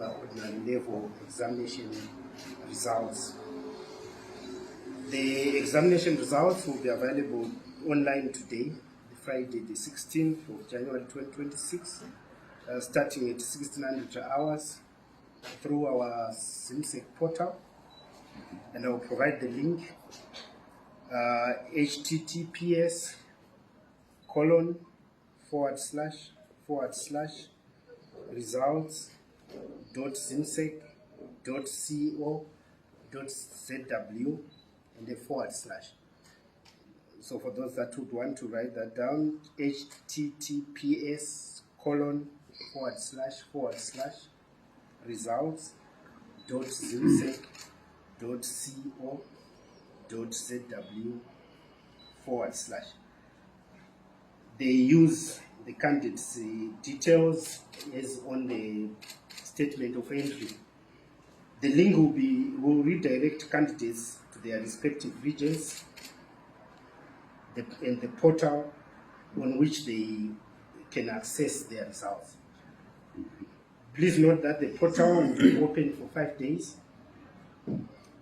ordinary level examination results. The examination results will be available online today, Friday the 16th of January 2026, starting at 1600 hours through our Zimsec portal, and I will provide the link, https://results.zimsec.co.zw and a /. So for those that would want to write that down, https://results.zimsec.co.zw /. They use the candidate's details as on the statement of entry. The link will redirect candidates to their respective regions and the portal on which they can access their results. Please note that the portal will be open for 5 days,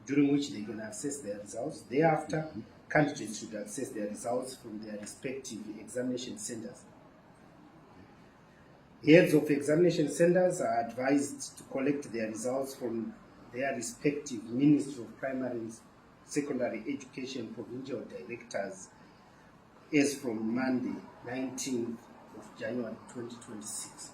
during which they can access their results. Thereafter, candidates should access their results from their respective examination centers. Heads of examination centers are advised to collect their results from their respective Ministry of Primary and Secondary Education provincial directors as from Monday, 19th of January 2026.